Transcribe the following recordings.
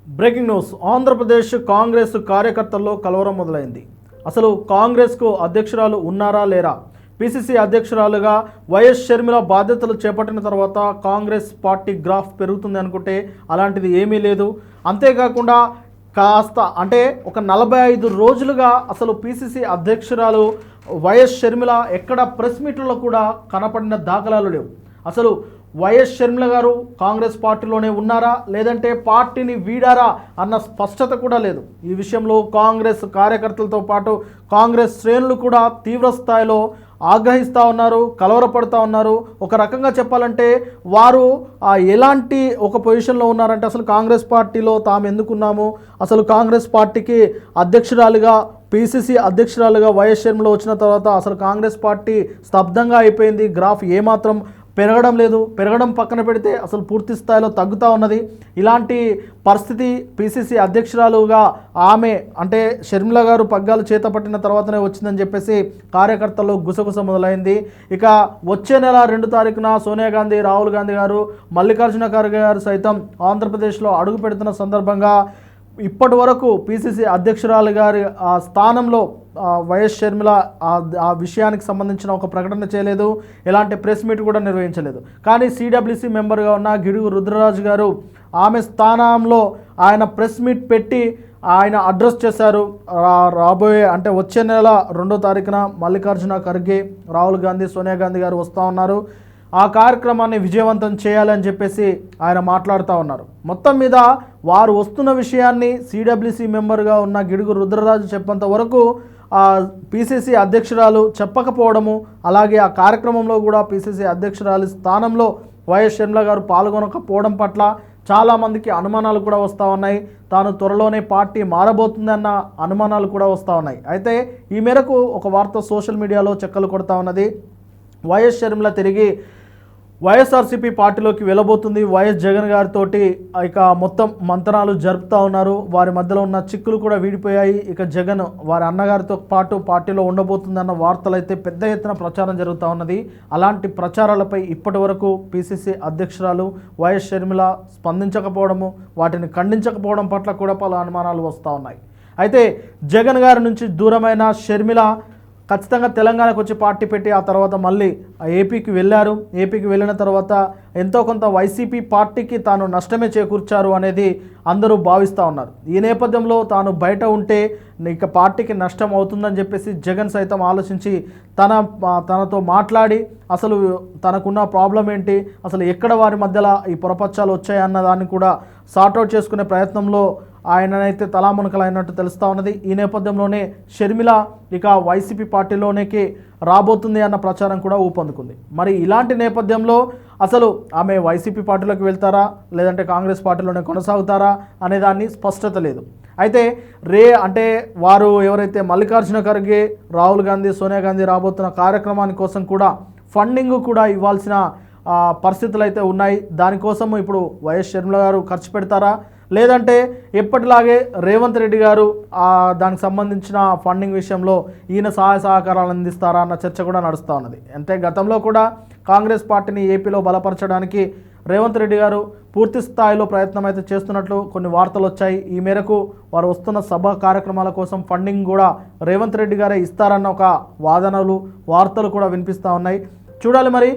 Breaking news. Andhra Pradesh Congress కార్యకర్తల్లో కలవరం మొదలైంది. అసలు కాంగ్రెస్కు అధ్యక్షురాలు ఉన్నారా లేరా? పిసిసి అధ్యక్షురాలుగా వైఎస్ షర్మిల బాధ్యతలు చేపట్టిన తర్వాత కాంగ్రెస్ పార్టీ గ్రాఫ్ పెరుగుతుంది అనుకుంటే అలాంటిది ఏమీ లేదు. అంతేకాకుండా కాస్త అంటే ఒక 45 రోజులుగా అసలు పిసిసి అధ్యక్షురాలు వైఎస్ షర్మిల ఎక్కడ ప్రెస్ మీట్లలో కూడా కనపడిన దాఖలాలు లేవు. అసలు వైఎస్ షర్మిల గారు కాంగ్రెస్ పార్టీలోనే ఉన్నారా లేదంటే పార్టీని వీడారా అన్న స్పష్టత కూడా లేదు. ఈ విషయంలో కాంగ్రెస్ కార్యకర్తలతో పాటు కాంగ్రెస్ శ్రేణులు కూడా తీవ్ర స్థాయిలో ఆగ్రహిస్తూ ఉన్నారు, కలవరపడుతూ ఉన్నారు. ఒక రకంగా చెప్పాలంటే వారు ఎలాంటి ఒక పొజిషన్లో ఉన్నారంటే అసలు కాంగ్రెస్ పార్టీలో తాము ఎందుకున్నాము, అసలు కాంగ్రెస్ పార్టీకి అధ్యక్షురాలుగా పిసిసి అధ్యక్షురాలుగా వైఎస్ షర్మిల వచ్చిన తర్వాత అసలు కాంగ్రెస్ పార్టీ స్తబ్దంగా అయిపోయింది. గ్రాఫ్ ఏమాత్రం పెరగడం లేదు. పెరగడం పక్కన పెడితే అసలు పూర్తి స్థాయిలో తగ్గుతూ ఉన్నది. ఇలాంటి పరిస్థితి పిసిసి అధ్యక్షురాలుగా ఆమె అంటే షర్మిల గారు పగ్గాలు చేతపట్టిన తర్వాతనే వచ్చిందని చెప్పేసి కార్యకర్తల్లో గుసగుస మొదలైంది. ఇక వచ్చే నెల 2 తారీఖున సోనియా గాంధీ, రాహుల్ గాంధీ గారు, మల్లికార్జున ఖర్గే గారు సైతం ఆంధ్రప్రదేశ్లో అడుగు పెడుతున్న సందర్భంగా ఇప్పటి వరకు పిసిసి అధ్యక్షురాలు గారి ఆ స్థానంలో వైఎస్ షర్మిల ఆ విషయానికి సంబంధించిన ఒక ప్రకటన చేయలేదు, ఎలాంటి ప్రెస్ మీట్ కూడా నిర్వహించలేదు. కానీ సిడబ్ల్యూసి మెంబర్గా ఉన్న గిడుగు రుద్రరాజు గారు ఆమె స్థానంలో ఆయన ప్రెస్ మీట్ పెట్టి ఆయన అడ్రస్ చేశారు. రాబోయే అంటే వచ్చే నెల 2వ తారీఖున మల్లికార్జున ఖర్గే, రాహుల్ గాంధీ, సోనియా గాంధీ గారు వస్తూ ఉన్నారు. ఆ కార్యక్రమాన్ని విజయవంతం చేయాలని చెప్పేసి ఆయన మాట్లాడుతూ ఉన్నారు. మొత్తం మీద వారు వస్తున్న విషయాన్ని సిడబ్ల్యూసి మెంబర్గా ఉన్న గిడుగు రుద్రరాజు చెప్పేంత వరకు పిసిసి అధ్యక్షురాలు చెప్పకపోవడము, అలాగే ఆ కార్యక్రమంలో కూడా పిసిసి అధ్యక్షురాలు స్థానంలో వైఎస్ షర్మిల గారు పాల్గొనకపోవడం పట్ల చాలామందికి అనుమానాలు కూడా వస్తూ ఉన్నాయి. తాను త్వరలోనే పార్టీ మారబోతుందన్న అనుమానాలు కూడా వస్తూ ఉన్నాయి. అయితే ఈ మేరకు ఒక వార్త సోషల్ మీడియాలో చెక్కలు కొడతా ఉన్నది. వైఎస్ షర్మిల తిరిగి వైఎస్ఆర్సీపీ పార్టీలోకి వెళ్ళబోతుంది. వైఎస్ జగన్ గారితో ఇక మొత్తం మంతనాలు జరుపుతూ ఉన్నారు. వారి మధ్యలో ఉన్న చిక్కులు కూడా వీడిపోయాయి. ఇక జగన్ వారి అన్నగారితో పాటు పార్టీలో ఉండబోతుందన్న వార్తలు అయితే పెద్ద ఎత్తున ప్రచారం జరుగుతూ ఉన్నది. అలాంటి ప్రచారాలపై ఇప్పటి వరకు పిసిసి అధ్యక్షురాలు వైఎస్ షర్మిల స్పందించకపోవడము, వాటిని ఖండించకపోవడం పట్ల కూడా పలు అనుమానాలు వస్తూ ఉన్నాయి. అయితే జగన్ గారి నుంచి దూరమైన షర్మిల ఖచ్చితంగా తెలంగాణకు వచ్చి పార్టీ పెట్టి ఆ తర్వాత మళ్ళీ ఏపీకి వెళ్ళారు. ఏపీకి వెళ్ళిన తర్వాత ఎంతో కొంత వైసీపీ పార్టీకి తాను నష్టమే చేకూర్చారు అనేది అందరూ భావిస్తూ ఉన్నారు. ఈ నేపథ్యంలో తాను బయట ఉంటే ఇక పార్టీకి నష్టం అవుతుందని చెప్పేసి జగన్ సైతం ఆలోచించి తనతో మాట్లాడి అసలు తనకున్న ప్రాబ్లం ఏంటి, అసలు ఎక్కడ వారి మధ్యలో ఈ పొరపచ్చాలు వచ్చాయన్న దాన్ని కూడా సార్ట్అవుట్ చేసుకునే ప్రయత్నంలో ఆయననైతే తలామునకలైనట్టు తెలుస్తూ ఉన్నది. ఈ నేపథ్యంలోనే షర్మిల ఇక వైసీపీ పార్టీలోనికి రాబోతుంది అన్న ప్రచారం కూడా ఊపందుకుంది. మరి ఇలాంటి నేపథ్యంలో అసలు ఆమె వైసీపీ పార్టీలోకి వెళ్తారా లేదంటే కాంగ్రెస్ పార్టీలోనే కొనసాగుతారా అనే దాన్ని స్పష్టత లేదు. అయితే అంటే వారు ఎవరైతే మల్లికార్జున ఖర్గే, రాహుల్ గాంధీ, సోనియా గాంధీ రాబోతున్న కార్యక్రమాని కోసం కూడా ఫండింగ్ కూడా ఇవ్వాల్సిన పరిస్థితులు అయితే ఉన్నాయి. దానికోసం ఇప్పుడు వైఎస్ షర్మిల గారు ఖర్చు పెడతారా లేదంటే ఎప్పటిలాగే రేవంత్ రెడ్డి గారు దానికి సంబంధించిన ఫండింగ్ విషయంలో ఈయన సహాయ సహకారాలు అందిస్తారా అన్న చర్చ కూడా నడుస్తూ ఉన్నది. అంటే గతంలో కూడా కాంగ్రెస్ పార్టీని ఏపీలో బలపరచడానికి రేవంత్ రెడ్డి గారు పూర్తి స్థాయిలో ప్రయత్నం అయితే చేస్తున్నట్లు కొన్ని వార్తలు వచ్చాయి. ఈ మేరకు వారు వస్తున్న సభ కార్యక్రమాల కోసం ఫండింగ్ కూడా రేవంత్ రెడ్డి గారే ఇస్తారన్న ఒక వార్తలు కూడా వినిపిస్తూ ఉన్నాయి. చూడాలి మరి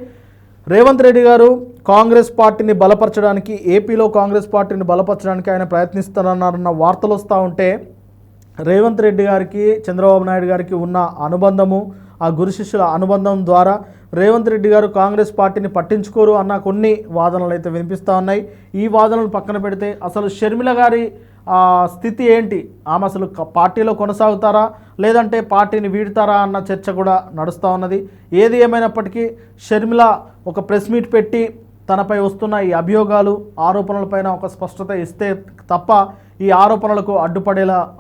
రేవంత్ రెడ్డి గారు కాంగ్రెస్ పార్టీని బలపరచడానికి, ఏపీలో కాంగ్రెస్ పార్టీని బలపరచడానికి ఆయన ప్రయత్నిస్తారన్నారన్న వార్తలు వస్తూ ఉంటే రేవంత్ రెడ్డి గారికి చంద్రబాబు నాయుడు గారికి ఉన్న అనుబంధము, ఆ గురు శిష్యుల అనుబంధం ద్వారా రేవంత్ రెడ్డి గారు కాంగ్రెస్ పార్టీని పట్టించుకోరు అన్న కొన్ని వాదనలు అయితే వినిపిస్తూ ఉన్నాయి. ఈ వాదనలు పక్కన పెడితే అసలు షర్మిల గారి స్థితి ఏంటి, ఆమె అసలు పార్టీలో కొనసాగుతారా లేదంటే పార్టీని వీడుతారా అన్న చర్చ కూడా నడుస్తూ ఉన్నది. ఏది ఏమైనప్పటికీ షర్మిల ఒక ప్రెస్ మీట్ పెట్టి తనపై వస్తున్న ఈ అభియోగాలు, ఆరోపణలపైన ఒక స్పష్టత ఇస్తే తప్ప ఈ ఆరోపణలకు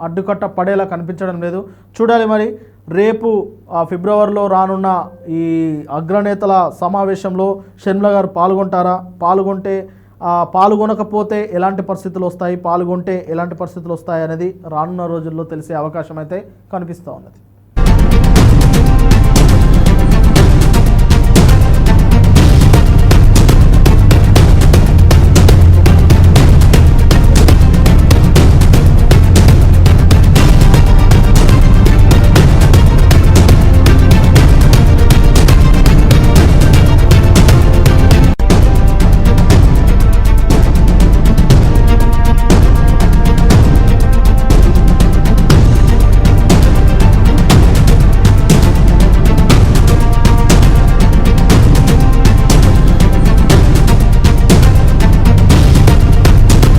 అడ్డుకట్ట పడేలా కనిపించడం లేదు. చూడాలి మరి రేపు ఫిబ్రవరిలో రానున్న ఈ అగ్రనేతల సమావేశంలో షర్మిల గారు పాల్గొంటారా, పాల్గొనకపోతే ఎలాంటి పరిస్థితులు వస్తాయి, పాల్గొంటే ఎలాంటి పరిస్థితులు వస్తాయి అనేది రానున్న రోజుల్లో తెలిసే అవకాశం అయితే కనిపిస్తూ ఉన్నది.